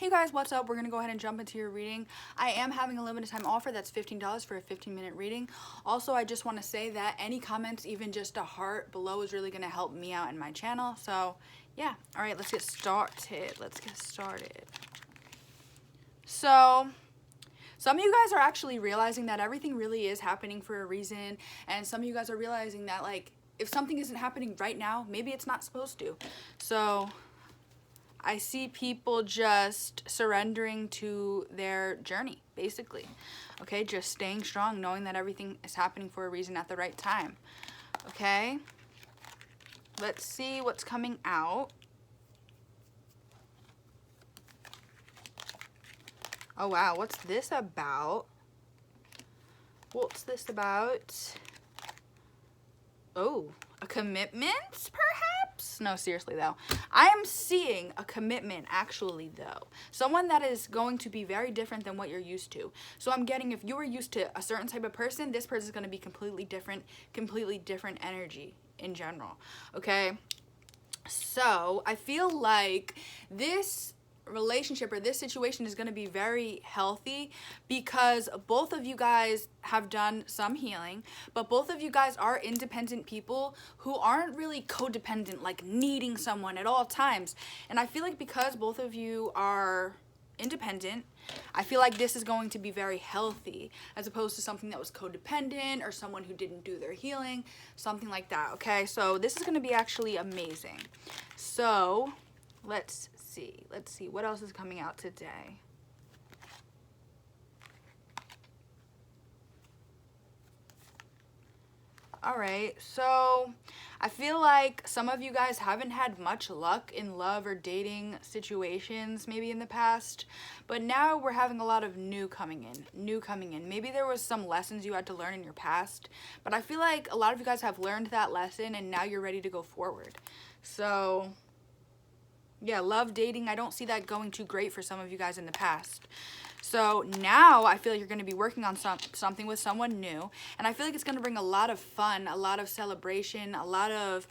Hey guys, what's up? We're gonna go ahead and jump into your reading. I am having a limited time offer that's $15 for a 15-minute reading. Also, I just want to say that any comments, even just a heart below, is really gonna help me out in my channel. So yeah, all right, let's get started. So some of you guys are actually realizing that everything really is happening for a reason, and some of you guys are realizing that, like, if something isn't happening right now, maybe it's not supposed to. So I see people just surrendering to their journey, basically. Okay, just staying strong, knowing that everything is happening for a reason at the right time. Okay, let's see what's coming out. Oh wow, what's this about? What's this about? Oh, a commitment, perhaps? No, seriously, though. I am seeing a commitment, actually, though. Someone that is going to be very different than what you're used to. So I'm getting, if you were used to a certain type of person, this person is going to be completely different energy in general, okay? So I feel like this relationship or this situation is going to be very healthy because both of you guys have done some healing, but both of you guys are independent people who aren't really codependent, like needing someone at all times. And I feel like because both of you are independent, I feel like this is going to be very healthy as opposed to something that was codependent or someone who didn't do their healing, something like that. Okay, so this is going to be actually amazing. So let's see what else is coming out today. All right, so I feel like some of you guys haven't had much luck in love or dating situations maybe in the past, but now we're having a lot of new coming in. Maybe there was some lessons you had to learn in your past, but I feel like a lot of you guys have learned that lesson and now you're ready to go forward. So yeah, love, dating, I don't see that going too great for some of you guys in the past. So now I feel like you're going to be working on something with someone new. And I feel like it's going to bring a lot of fun, a lot of celebration, a lot of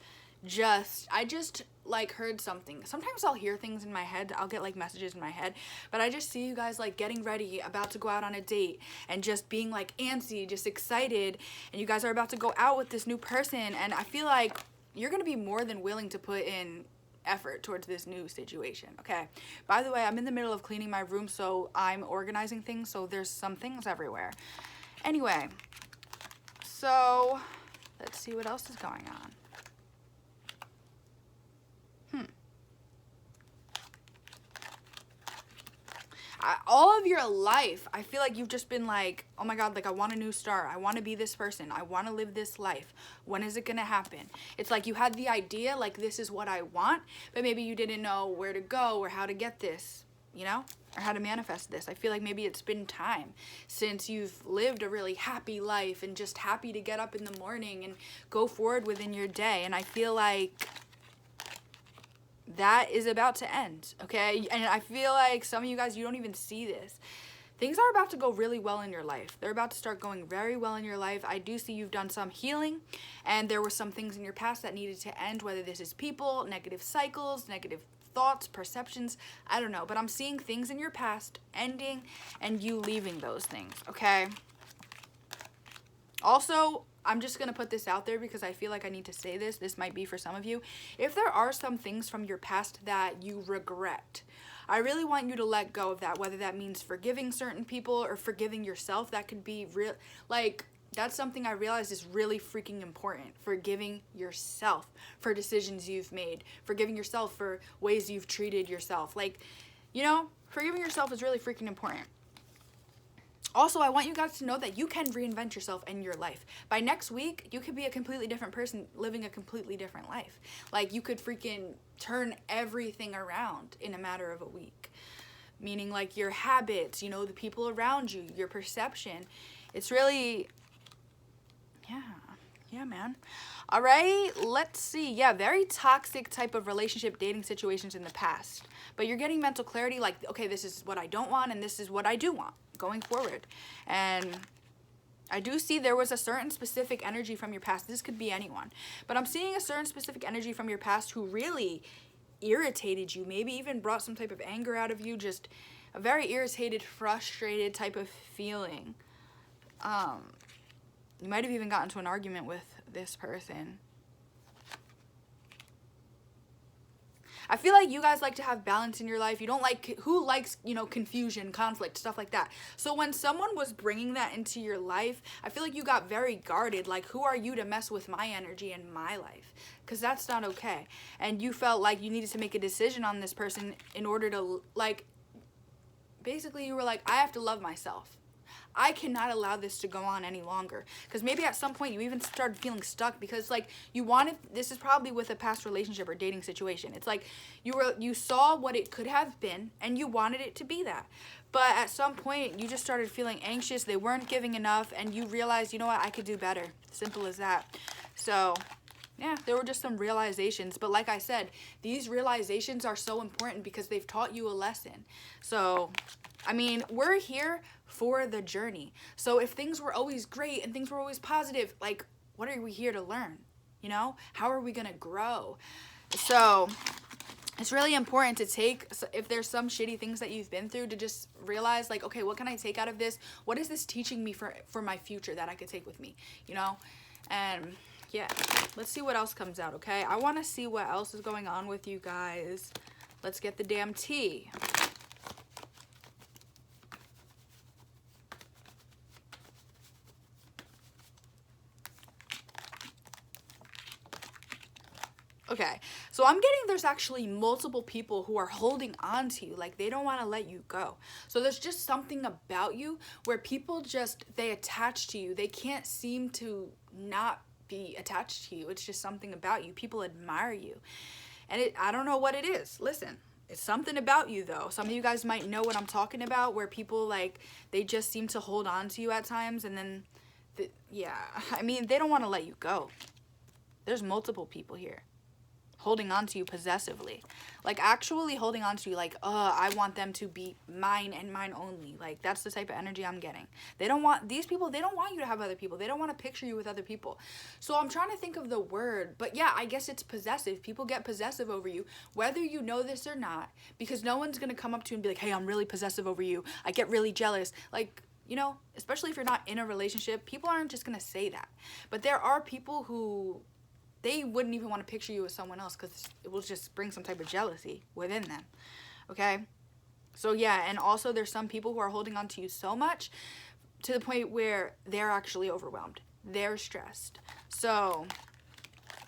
I just like heard something. Sometimes I'll hear things in my head. I'll get like messages in my head. But I just see you guys like getting ready, about to go out on a date. And just being like antsy, just excited. And you guys are about to go out with this new person. And I feel like you're going to be more than willing to put in effort towards this new situation. Okay, by the way, I'm in the middle of cleaning my room, so I'm organizing things, so there's some things everywhere. Anyway, so let's see what else is going on. All of your life, I feel like you've just been like, oh my God, like I want a new start. I want to be this person. I want to live this life. When is it going to happen? It's like you had the idea, like this is what I want, but maybe you didn't know where to go or how to get this, you know, or how to manifest this. I feel like maybe it's been time since you've lived a really happy life and just happy to get up in the morning and go forward within your day. And I feel like that is about to end, okay? And I feel like some of you guys, you don't even see this. Things are about to go really well in your life. They're about to start going very well in your life. I do see you've done some healing, and there were some things in your past that needed to end, whether this is people, negative cycles, negative thoughts, perceptions, I don't know. But I'm seeing things in your past ending and you leaving those things, okay? Also, I'm just going to put this out there because I feel like I need to say this. This might be for some of you. If there are some things from your past that you regret, I really want you to let go of that, whether that means forgiving certain people or forgiving yourself. That could be real. Like, that's something I realized is really freaking important. Forgiving yourself for decisions you've made. Forgiving yourself for ways you've treated yourself. Like, you know, forgiving yourself is really freaking important. Also, I want you guys to know that you can reinvent yourself in your life. By next week, you could be a completely different person living a completely different life. Like, you could freaking turn everything around in a matter of a week. Meaning, like, your habits, you know, the people around you, your perception. It's really, yeah, man. All right, let's see. Yeah, very toxic type of relationship dating situations in the past. But you're getting mental clarity, like, okay, this is what I don't want and this is what I do want going forward. And I do see there was a certain specific energy from your past. This could be anyone. But I'm seeing a certain specific energy from your past who really irritated you, maybe even brought some type of anger out of you, just a very irritated, frustrated type of feeling. You might have even gotten into an argument with this person. I feel like you guys like to have balance in your life. You don't like, who likes, you know, confusion, conflict, stuff like that. So when someone was bringing that into your life, I feel like you got very guarded. Like, who are you to mess with my energy in my life? Because that's not okay. And you felt like you needed to make a decision on this person in order to, like, basically you were like, I have to love myself. I cannot allow this to go on any longer. Because maybe at some point you even started feeling stuck because, like, you wanted, this is probably with a past relationship or dating situation. It's like you saw what it could have been and you wanted it to be that. But at some point you just started feeling anxious. They weren't giving enough and you realized, you know what, I could do better. Simple as that. So yeah, there were just some realizations. But like I said, these realizations are so important because they've taught you a lesson. So, I mean, we're here for the journey. So if things were always great and things were always positive, like, what are we here to learn? You know, how are we going to grow? So it's really important to take, if there's some shitty things that you've been through, to just realize, like, okay, what can I take out of this? What is this teaching me for my future that I could take with me, you know? And yeah, let's see what else comes out, okay? I want to see what else is going on with you guys. Let's get the damn tea. Okay, so I'm getting there's actually multiple people who are holding on to you, like they don't want to let you go. So there's just something about you where people just, they attach to you. They can't seem to not be attached to you. It's just something about you. People admire you. And I don't know what it is. Listen, it's something about you though. Some of you guys might know what I'm talking about, where people, like, they just seem to hold on to you at times, and then, yeah, I mean, they don't want to let you go. There's multiple people here holding on to you possessively, like actually holding on to you, like, I want them to be mine and mine only. Like, that's the type of energy I'm getting. They don't want, these people, they don't want you to have other people. They don't want to picture you with other people. So I'm trying to think of the word, but yeah, I guess it's possessive. People get possessive over you, whether you know this or not, because no one's going to come up to you and be like, hey, I'm really possessive over you. I get really jealous. Like, you know, especially if you're not in a relationship, people aren't just going to say that. But there are people who, they wouldn't even want to picture you with someone else because it will just bring some type of jealousy within them, okay? So yeah, and also there's some people who are holding on to you so much to the point where they're actually overwhelmed. They're stressed. So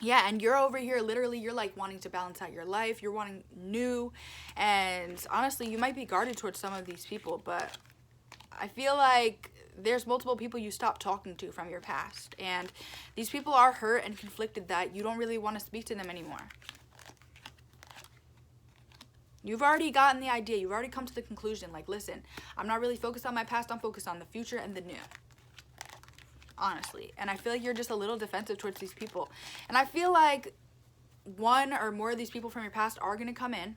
yeah, and you're over here, literally, you're like wanting to balance out your life. You're wanting new, and honestly, you might be guarded towards some of these people, but I feel like there's multiple people you stopped talking to from your past, and these people are hurt and conflicted that you don't really want to speak to them anymore. You've already gotten the idea. You've already come to the conclusion, like, listen, I'm not really focused on my past. I'm focused on the future and the new, honestly. And I feel like you're just a little defensive towards these people. And I feel like one or more of these people from your past are going to come in,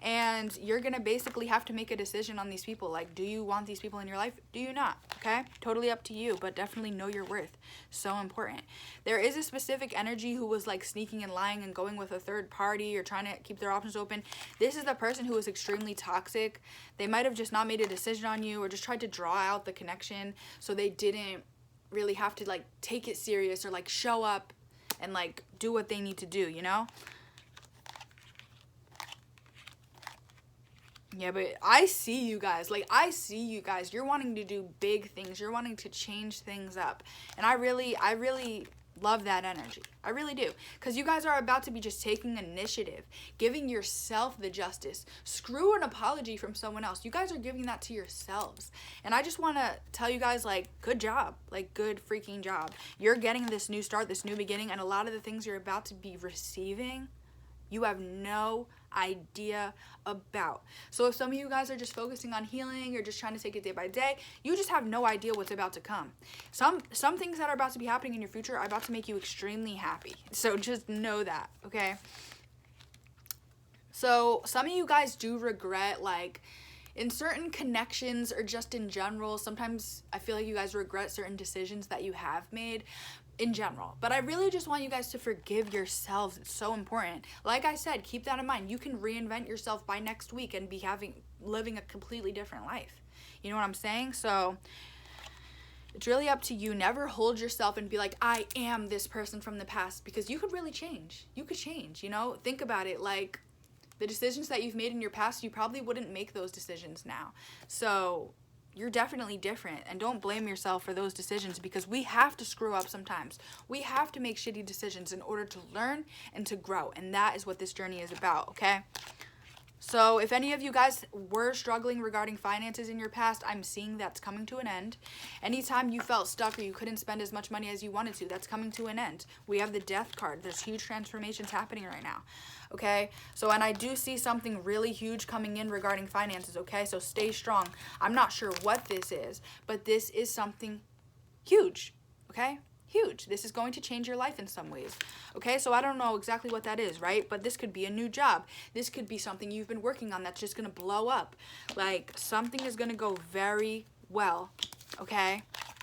and you're going to basically have to make a decision on these people. Like, do you want these people in your life? Do you not? Okay? Totally up to you, but definitely know your worth. So important. There is a specific energy who was like sneaking and lying and going with a third party or trying to keep their options open. This is the person who is extremely toxic. They might have just not made a decision on you or just tried to draw out the connection so they didn't really have to, like, take it serious or, like, show up and, like, do what they need to do, you know? Yeah, but I see you guys. Like, I see you guys. You're wanting to do big things. You're wanting to change things up. And I really love that energy. I really do. Because you guys are about to be just taking initiative, giving yourself the justice. Screw an apology from someone else. You guys are giving that to yourselves. And I just want to tell you guys, like, good job. Like, good freaking job. You're getting this new start, this new beginning, and a lot of the things you're about to be receiving, you have no idea about. So if some of you guys are just focusing on healing or just trying to take it day by day, you just have no idea what's about to come. Some things that are about to be happening in your future are about to make you extremely happy. So just know that, okay? So some of you guys do regret, like, in certain connections or just in general, sometimes I feel like you guys regret certain decisions that you have made. in general. But I really just want you guys to forgive yourselves. It's so important. Like I said, keep that in mind. You can reinvent yourself by next week and be living a completely different life. You know what I'm saying? So it's really up to you. Never hold yourself and be like, I am this person from the past, because you could really change. You could change, you know? Think about it. Like, the decisions that you've made in your past, you probably wouldn't make those decisions now. So you're definitely different, and don't blame yourself for those decisions, because we have to screw up sometimes. We have to make shitty decisions in order to learn and to grow, and that is what this journey is about, okay? So if any of you guys were struggling regarding finances in your past, I'm seeing that's coming to an end. Anytime you felt stuck or you couldn't spend as much money as you wanted to, that's coming to an end. We have the Death card. There's huge transformations happening right now, okay? So, and I do see something really huge coming in regarding finances, okay? So stay strong. I'm not sure what this is, but this is something huge, okay? Huge. This is going to change your life in some ways. Okay, so I don't know exactly what that is, right? But this could be a new job. This could be something you've been working on that's just going to blow up. Like, something is going to go very well, okay?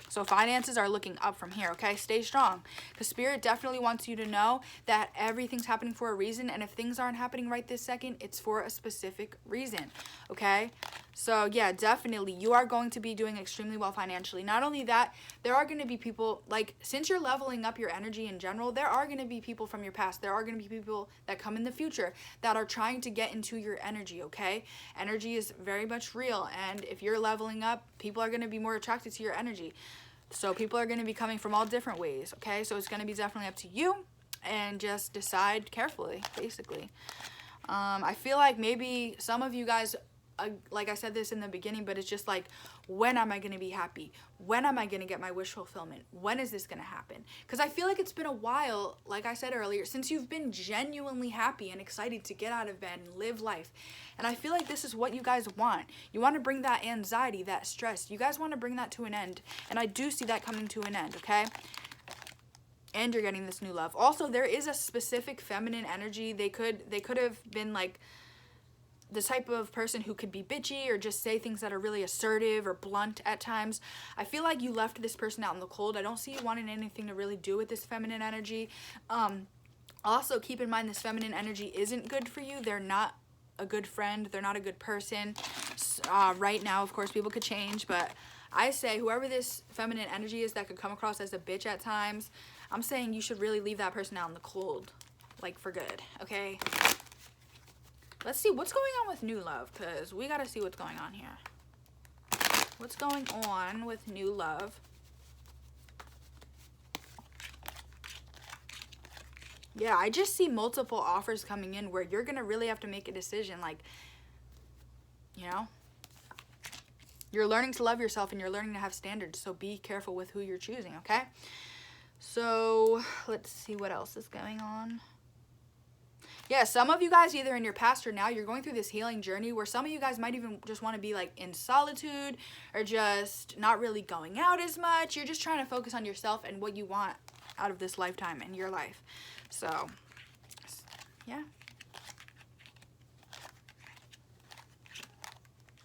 So finances are looking up from here, okay? Stay strong, because Spirit definitely wants you to know that everything's happening for a reason, and if things aren't happening right this second, it's for a specific reason, okay? So yeah, definitely, you are going to be doing extremely well financially. Not only that, there are going to be people, like, since you're leveling up your energy in general, there are going to be people from your past. There are going to be people that come in the future that are trying to get into your energy, okay? Energy is very much real, and if you're leveling up, people are going to be more attracted to your energy. So people are going to be coming from all different ways, okay? So it's going to be definitely up to you, and just decide carefully, basically. I feel like maybe some of you guys, like I said this in the beginning, but it's just like, when am I going to be happy? When am I going to get my wish fulfillment? When is this going to happen? Because I feel like it's been a while, like I said earlier, since you've been genuinely happy and excited to get out of bed and live life. And I feel like this is what you guys want. You want to bring that anxiety, that stress. You guys want to bring that to an end. And I do see that coming to an end, okay? And you're getting this new love. Also, there is a specific feminine energy. They could have been like the type of person who could be bitchy or just say things that are really assertive or blunt at times. I feel like you left this person out in the cold. I don't see you wanting anything to really do with this feminine energy. Also, keep in mind, this feminine energy isn't good for you. They're not a good friend. They're not a good person. Right now, of course, people could change, but I say whoever this feminine energy is that could come across as a bitch at times, I'm saying you should really leave that person out in the cold, like, for good, okay? Let's see what's going on with new love, because we got to see what's going on here. What's going on with new love? Yeah, I just see multiple offers coming in where you're going to really have to make a decision. Like, you know, you're learning to love yourself and you're learning to have standards. So be careful with who you're choosing, okay? So let's see what else is going on. Yeah, some of you guys, either in your past or now, you're going through this healing journey where some of you guys might even just want to be like in solitude or just not really going out as much. You're just trying to focus on yourself and what you want out of this lifetime in your life. So, yeah.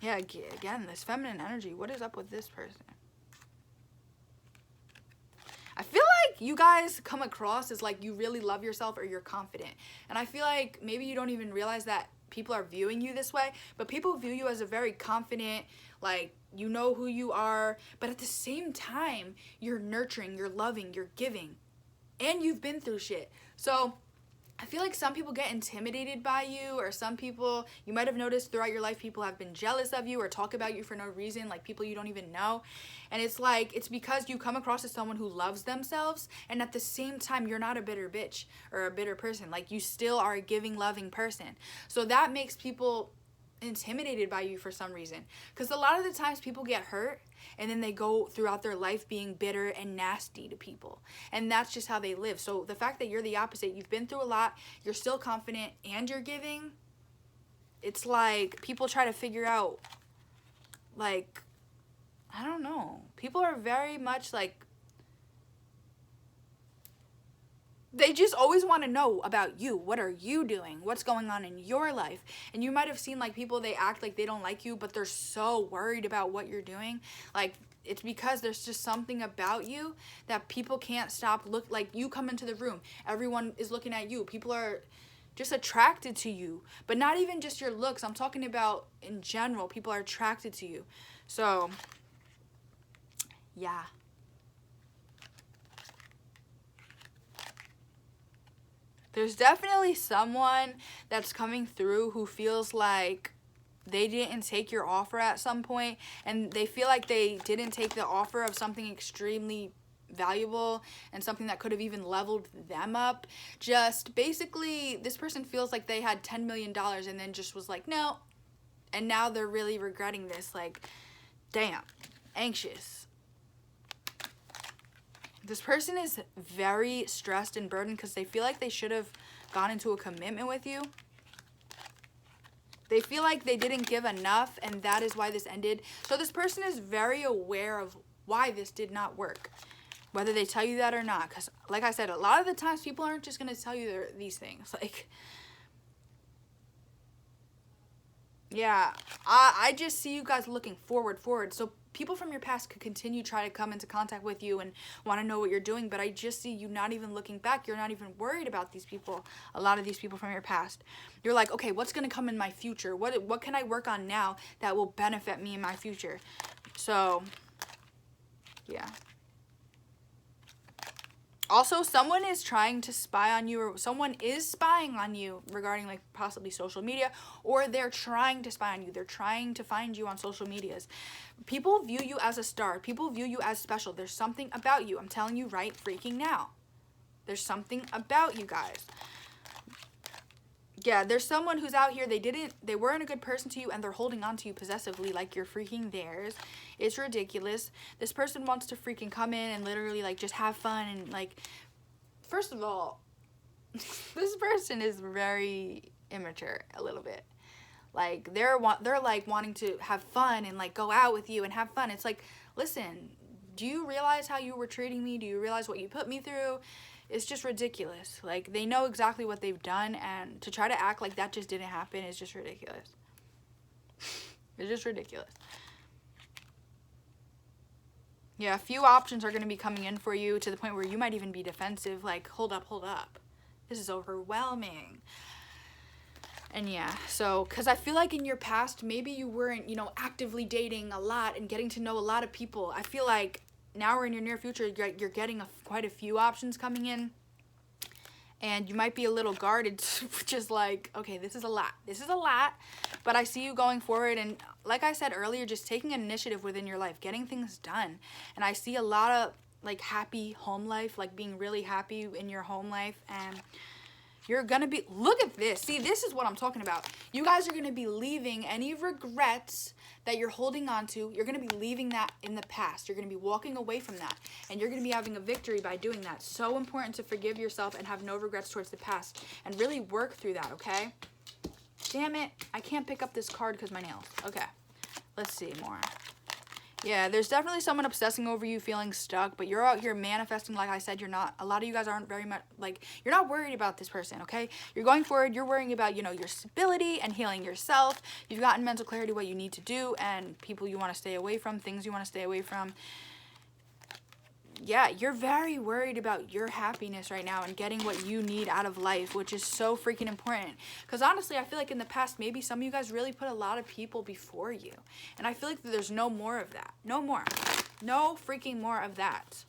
Yeah, again, this feminine energy, what is up with this person? I feel like you guys come across as like you really love yourself or you're confident. And I feel like maybe you don't even realize that people are viewing you this way, but people view you as a very confident, like, you know who you are, but at the same time, you're nurturing, you're loving, you're giving, and you've been through shit. So I feel like some people get intimidated by you, or some people, you might have noticed throughout your life, people have been jealous of you or talk about you for no reason, like people you don't even know. And it's like, it's because you come across as someone who loves themselves, and at the same time, you're not a bitter bitch or a bitter person. Like, you still are a giving, loving person. So that makes people intimidated by you for some reason. Because a lot of the times people get hurt, and then they go throughout their life being bitter and nasty to people. And that's just how they live. So the fact that you're the opposite, you've been through a lot, you're still confident, and you're giving, it's like people try to figure out, like, I don't know. People are very much like, they just always want to know about you. What are you doing? What's going on in your life? And you might have seen like people, they act like they don't like you, but they're so worried about what you're doing. Like, it's because there's just something about you that people can't stop like you come into the room, everyone is looking at you. People are just attracted to you, but not even just your looks. I'm talking about in general, people are attracted to you. So, yeah. There's definitely someone that's coming through who feels like they didn't take your offer at some point, and they feel like they didn't take the offer of something extremely valuable and something that could have even leveled them up. Just basically, this person feels like they had $10 million and then just was like, no. And now they're really regretting this. Like, damn, anxious. This person is very stressed and burdened because they feel like they should have gone into a commitment with you. They feel like they didn't give enough, and that is why this ended. So this person is very aware of why this did not work, whether they tell you that or not. Because, like I said, a lot of the times people aren't just going to tell you these things. Like, yeah, I just see you guys looking forward. So people from your past could continue try to come into contact with you and want to know what you're doing, but I just see you not even looking back. You're not even worried about these people, a lot of these people from your past. You're like, okay, what's going to come in my future? What can I work on now that will benefit me in my future? So, yeah. Also, someone is trying to spy on you, or someone is spying on you regarding like possibly social media, or they're trying to spy on you. They're trying to find you on social medias. People view you as a star. People view you as special. There's something about you. I'm telling you right freaking now. There's something about you guys. Yeah, there's someone who's out here, they weren't a good person to you, and they're holding on to you possessively like you're freaking theirs. It's ridiculous. This person wants to freaking come in and literally like just have fun and like, first of all, this person is very immature a little bit. Like they're like wanting to have fun and like go out with you and have fun. It's like, listen, do you realize how you were treating me? Do you realize what you put me through? It's just ridiculous. Like, they know exactly what they've done, and to try to act like that just didn't happen is just ridiculous. It's just ridiculous. Yeah, a few options are going to be coming in for you to the point where you might even be defensive. Like, hold up. This is overwhelming. And yeah, so, because I feel like in your past, maybe you weren't, actively dating a lot and getting to know a lot of people. I feel like now or in your near future, you're getting quite a few options coming in, and you might be a little guarded, which is like, okay, this is a lot, but I see you going forward, and like I said earlier, just taking an initiative within your life, getting things done, and I see a lot of, like, happy home life, like being really happy in your home life, and you're gonna be, look at this, see, this is what I'm talking about. You guys are gonna be leaving any regrets that you're holding on to. You're gonna be leaving that in the past. You're gonna be walking away from that, and you're gonna be having a victory by doing that. So important to forgive yourself and have no regrets towards the past, and really work through that, okay? Damn it, I can't pick up this card because my nails. Okay, let's see more. Yeah, there's definitely someone obsessing over you, feeling stuck, but you're out here manifesting. Like I said, a lot of you guys aren't very much, like, you're not worried about this person, okay? You're going forward, you're worrying about, your stability and healing yourself. You've gotten mental clarity, what you need to do, and people you want to stay away from, things you want to stay away from. Yeah, you're very worried about your happiness right now and getting what you need out of life, which is so freaking important. Because honestly, I feel like in the past, maybe some of you guys really put a lot of people before you. And I feel like there's no more of that. No more. No freaking more of that.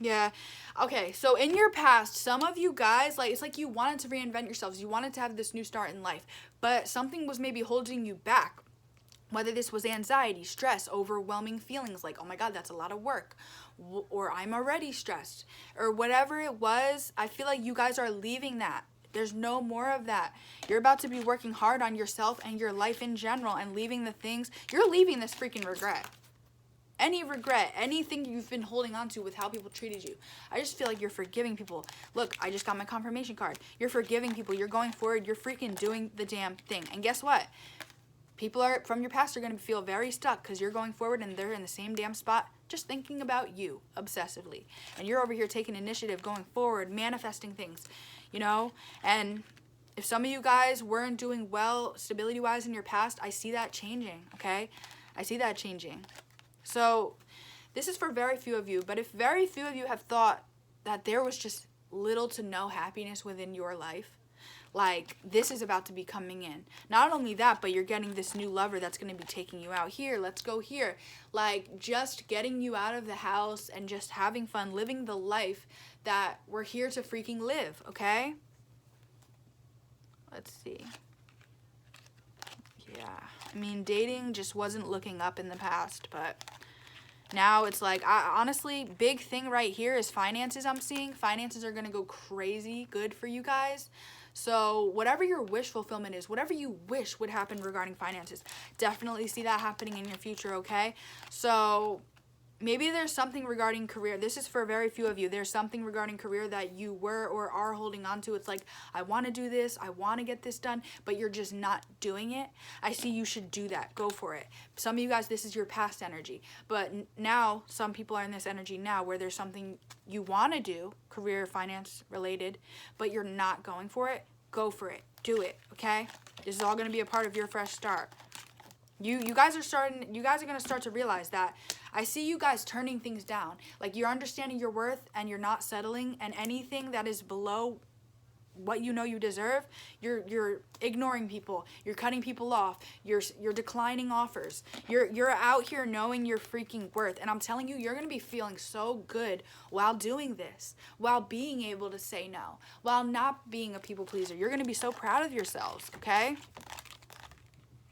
Yeah. Okay, so in your past, some of you guys, like, it's like you wanted to reinvent yourselves. You wanted to have this new start in life, but something was maybe holding you back. Whether this was anxiety, stress, overwhelming feelings like, oh my God, that's a lot of work, or I'm already stressed, or whatever it was, I feel like you guys are leaving that. There's no more of that. You're about to be working hard on yourself and your life in general and leaving the things, you're leaving this freaking regret. Any regret, anything you've been holding on to with how people treated you. I just feel like you're forgiving people. Look, I just got my confirmation card. You're forgiving people. You're going forward. You're freaking doing the damn thing. And guess what? People from your past are going to feel very stuck because you're going forward and they're in the same damn spot just thinking about you obsessively. And you're over here taking initiative, going forward, manifesting things, you know? And if some of you guys weren't doing well stability-wise in your past, I see that changing, okay? I see that changing. So this is for very few of you, but if very few of you have thought that there was just little to no happiness within your life, like, this is about to be coming in. Not only that, but you're getting this new lover that's going to be taking you out here. Let's go here. Like, just getting you out of the house and just having fun, living the life that we're here to freaking live, okay? Let's see. Yeah. I mean, dating just wasn't looking up in the past, but now it's like, honestly, big thing right here is finances. I'm seeing finances are going to go crazy good for you guys. So whatever your wish fulfillment is, whatever you wish would happen regarding finances, definitely see that happening in your future, okay? So maybe there's something regarding career. This is for very few of you. There's something regarding career that you were or are holding on to. It's like, I want to do this. I want to get this done, but you're just not doing it. I see you should do that. Go for it. Some of you guys, this is your past energy. But now, some people are in this energy now where there's something you want to do, career, finance related, but you're not going for it. Go for it. Do it, okay? This is all going to be a part of your fresh start. You guys are going to start to realize that I see you guys turning things down. Like, you're understanding your worth and you're not settling, and anything that is below what you know you deserve, you're ignoring people. You're cutting people off. You're declining offers. You're out here knowing your freaking worth. And I'm telling you, you're going to be feeling so good while doing this, while being able to say no, while not being a people pleaser. You're going to be so proud of yourselves, okay?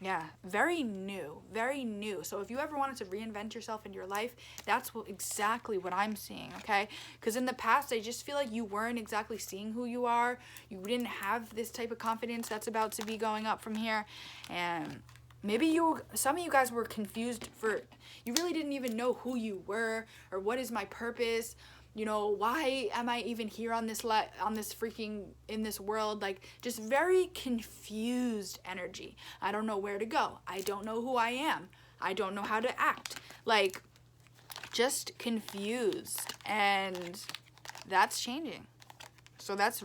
Yeah, very new, very new. So if you ever wanted to reinvent yourself in your life, that's exactly what I'm seeing, okay? Because in the past, I just feel like you weren't exactly seeing who you are. You didn't have this type of confidence that's about to be going up from here. And maybe some of you guys were confused you really didn't even know who you were or what is my purpose. You know, why am I even here on this in this world? Like, just very confused energy. I don't know where to go. I don't know who I am. I don't know how to act. Like, just confused. And that's changing. So that's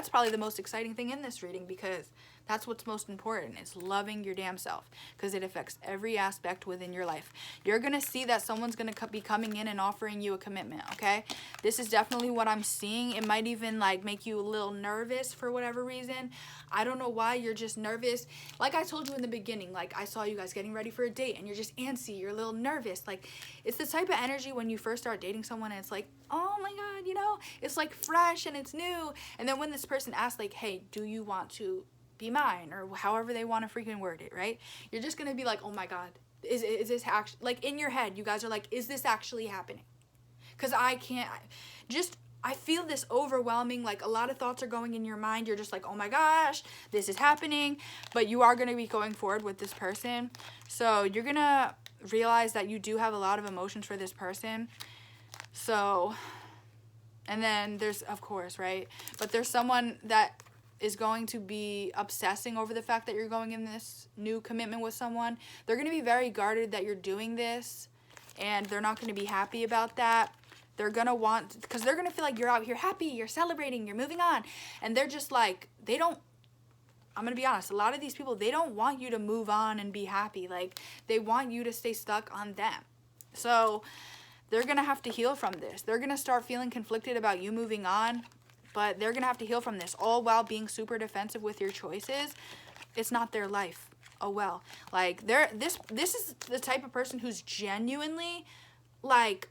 probably the most exciting thing in this reading, because that's what's most important, is loving your damn self, because it affects every aspect within your life. You're going to see that someone's going to be coming in and offering you a commitment, okay? This is definitely what I'm seeing. It might even, like, make you a little nervous for whatever reason. I don't know why you're just nervous. Like I told you in the beginning, like, I saw you guys getting ready for a date, and you're just antsy. You're a little nervous. Like, it's the type of energy when you first start dating someone, and it's like, oh my God, you know? It's, like, fresh and it's new. And then when this person asks, like, hey, do you want to be mine, or however they want to freaking word it, right? You're just gonna be like, oh my God, is this actually, like, in your head, you guys are like, is this actually happening? Because I feel this overwhelming, like, a lot of thoughts are going in your mind. You're just like, oh my gosh, this is happening. But you are going to be going forward with this person. So you're going to realize that you do have a lot of emotions for this person. So, and then there's, of course, right? But there's someone that is going to be obsessing over the fact that you're going in this new commitment with someone. They're going to be very guarded that you're doing this, and they're not going to be happy about that. They're going to want, because they're going to feel like you're out here happy, you're celebrating, you're moving on. And they're just like, I'm going to be honest, a lot of these people, they don't want you to move on and be happy. Like, they want you to stay stuck on them. So they're going to have to heal from this. They're going to start feeling conflicted about you moving on, but they're going to have to heal from this, all while being super defensive with your choices. It's not their life. Oh, well. Like, this is the type of person who's genuinely, like,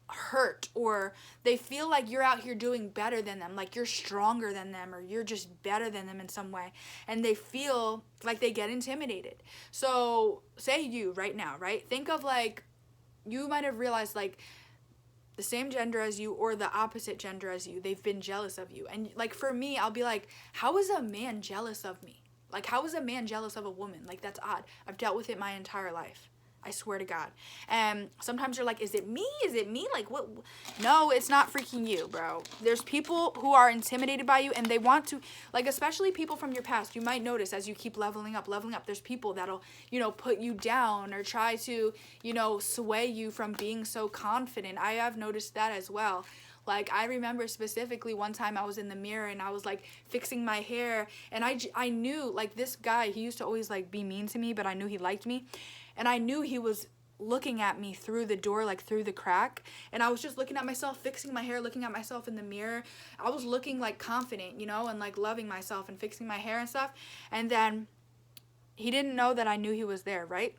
hurt, or they feel like you're out here doing better than them, like you're stronger than them, or you're just better than them in some way, and they feel like they get intimidated. So, say you right now, right? Think of, like, you might have realized, like, the same gender as you or the opposite gender as you, they've been jealous of you. And, like, for me, I'll be like, how is a man jealous of me? Like, how is a man jealous of a woman? Like, that's odd. I've dealt with it my entire life. I swear to God. And sometimes you're like, is it me? Is it me? Like, what? No, it's not freaking you, bro. There's people who are intimidated by you, and they want to, like, especially people from your past. You might notice as you keep leveling up, there's people that'll, you know, put you down or try to, you know, sway you from being so confident. I have noticed that as well. Like, I remember specifically one time I was in the mirror and I was, like, fixing my hair. And I knew, like, this guy, he used to always, like, be mean to me, but I knew he liked me. And I knew he was looking at me through the door, like, through the crack. And I was just looking at myself, fixing my hair, looking at myself in the mirror. I was looking, like, confident, you know, and, like, loving myself and fixing my hair and stuff. And then he didn't know that I knew he was there, right?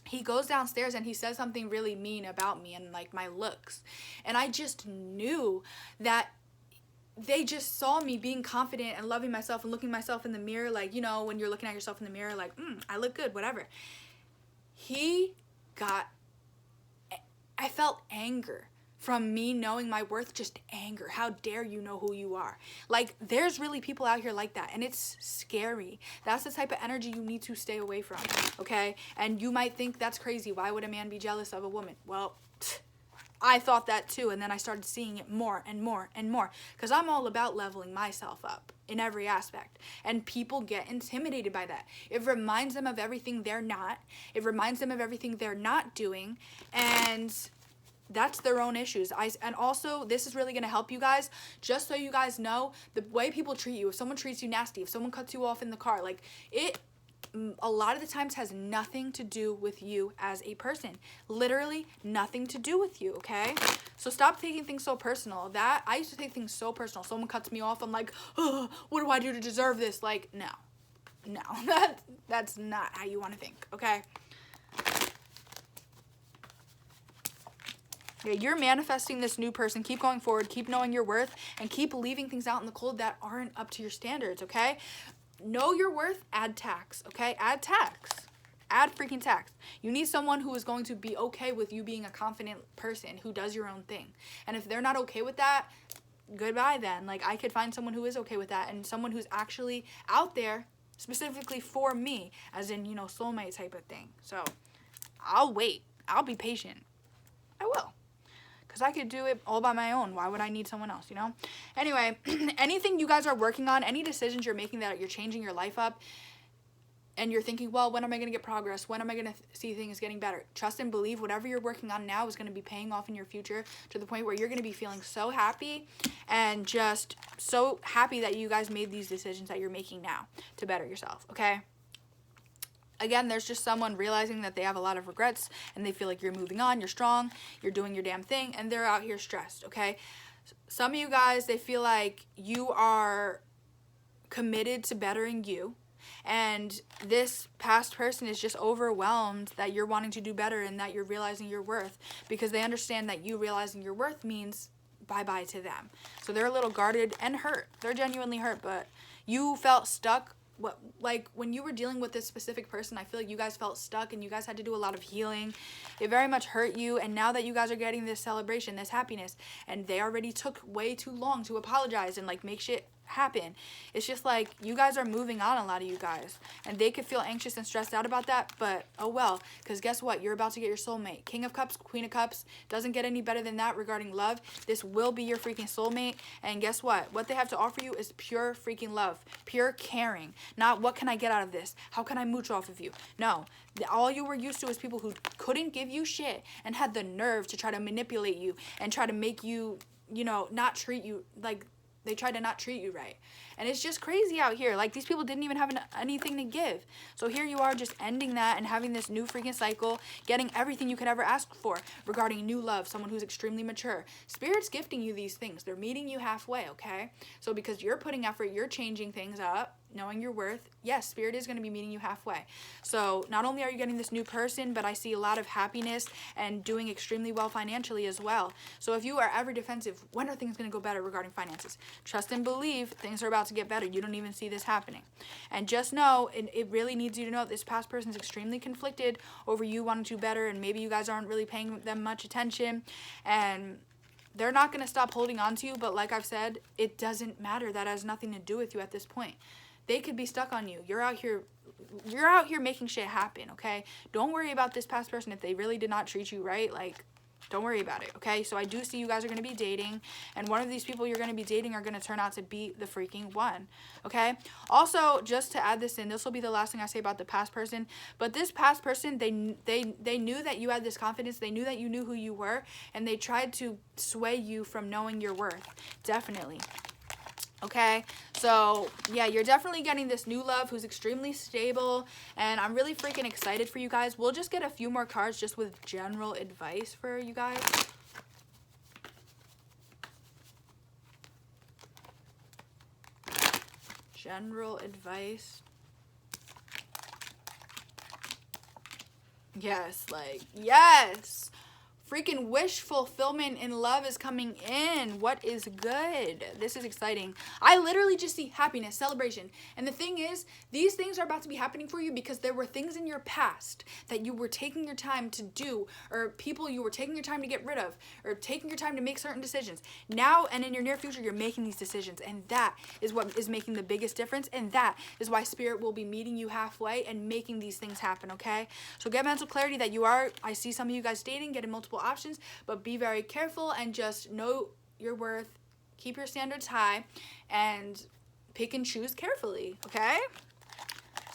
He goes downstairs and he says something really mean about me and, like, my looks. And I just knew that they just saw me being confident and loving myself and looking myself in the mirror, like, you know, when you're looking at yourself in the mirror, like, I look good, whatever. I felt anger from me knowing my worth, just anger. How dare you know who you are? Like, there's really people out here like that, and it's scary. That's the type of energy you need to stay away from, okay? And you might think that's crazy. Why would a man be jealous of a woman? Well, I thought that too, and then I started seeing it more and more and more, because I'm all about leveling myself up in every aspect, and people get intimidated by that. It reminds them of everything they're not. It reminds them of everything they're not doing, and that's their own issues. And also, this is really going to help you guys, just so you guys know, the way people treat you, if someone treats you nasty, if someone cuts you off in the car, like, it a lot of the times has nothing to do with you as a person. Literally nothing to do with you, okay? So stop taking things so personal. That I used to take things so personal. Someone cuts me off, I'm like, oh, what do I do to deserve this? Like, no, that's not how you want to think, okay? Yeah, you're manifesting this new person. Keep going forward. Keep knowing your worth, and keep leaving things out in the cold that aren't up to your standards, okay? Know your worth, add tax, okay? Add tax. Add freaking tax. You need someone who is going to be okay with you being a confident person who does your own thing. And if they're not okay with that, goodbye then. Like, I could find someone who is okay with that, and someone who's actually out there specifically for me, as in, you know, soulmate type of thing. So I'll wait. I'll be patient. I will. Because I could do it all by my own. Why would I need someone else, you know? Anyway, anything you guys are working on, any decisions you're making that you're changing your life up, and you're thinking, well, when am I going to get progress? When am I going to see things getting better? Trust and believe whatever you're working on now is going to be paying off in your future, to the point where you're going to be feeling so happy, and just so happy that you guys made these decisions that you're making now to better yourself, okay? Again, there's just someone realizing that they have a lot of regrets, and they feel like you're moving on, you're strong, you're doing your damn thing, and they're out here stressed, okay? Some of you guys, they feel like you are committed to bettering you, and this past person is just overwhelmed that you're wanting to do better and that you're realizing your worth, because they understand that you realizing your worth means bye-bye to them. So they're a little guarded and hurt. They're genuinely hurt, but you felt stuck. Like, when you were dealing with this specific person, I feel like you guys felt stuck and you guys had to do a lot of healing. It very much hurt you, and now that you guys are getting this celebration, this happiness, and they already took way too long to apologize and, like, make shit happen, it's just like you guys are moving on, a lot of you guys, and they could feel anxious and stressed out about that, but oh well, because guess what, you're about to get your soulmate. King of Cups, Queen of Cups, doesn't get any better than that regarding love. This will be your freaking soulmate, and guess what they have to offer you is pure freaking love, pure caring, not what can I get out of this, how can I mooch off of you. No, all you were used to is people who couldn't give you shit and had the nerve to try to manipulate you and try to make you, you know, not treat you like they tried to not treat you right. And it's just crazy out here. Like, these people didn't even have anything to give. So here you are just ending that and having this new freaking cycle, getting everything you could ever ask for regarding new love, someone who's extremely mature. Spirit's gifting you these things. They're meeting you halfway, okay? So because you're putting effort, you're changing things up, knowing your worth, yes, Spirit is going to be meeting you halfway. So not only are you getting this new person, but I see a lot of happiness and doing extremely well financially as well. So if you are ever defensive, when are things going to go better regarding finances? Trust and believe things are about to get better. You don't even see this happening. And just know, it really needs you to know this past person is extremely conflicted over you wanting to better, and maybe you guys aren't really paying them much attention, and they're not going to stop holding on to you, but like I've said, it doesn't matter. That has nothing to do with you at this point. they could be stuck on you. You're out here making shit happen, okay? Don't worry about this past person if they really did not treat you right. Like, don't worry about it, okay? So I do see you guys are going to be dating, and one of these people you're going to be dating are going to turn out to be the freaking one, okay? Also, just to add this in, this will be the last thing I say about the past person, but this past person, they knew that you had this confidence, they knew that you knew who you were, and they tried to sway you from knowing your worth, definitely. Okay, so yeah, you're definitely getting this new love who's extremely stable, and I'm really freaking excited for you guys. We'll just get a few more cards just with general advice for you guys. General advice. Yes, like, yes. Freaking wish fulfillment in love is coming in. What is good? This is exciting. I literally just see happiness, celebration. And the thing is, these things are about to be happening for you because there were things in your past that you were taking your time to do, or people you were taking your time to get rid of, or taking your time to make certain decisions. Now and in your near future, you're making these decisions. And that is what is making the biggest difference. And that is why Spirit will be meeting you halfway and making these things happen, okay? So get mental clarity that you are, I see some of you guys dating, getting multiple options, but be very careful and just know your worth, keep your standards high, and pick and choose carefully, okay?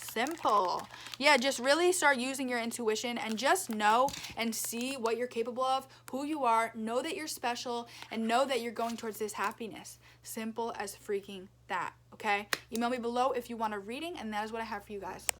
Simple. Yeah, just really start using your intuition and just know and see what you're capable of, who you are, know that you're special, and know that you're going towards this happiness. Simple as freaking that, okay? Email me below if you want a reading, and that is what I have for you guys.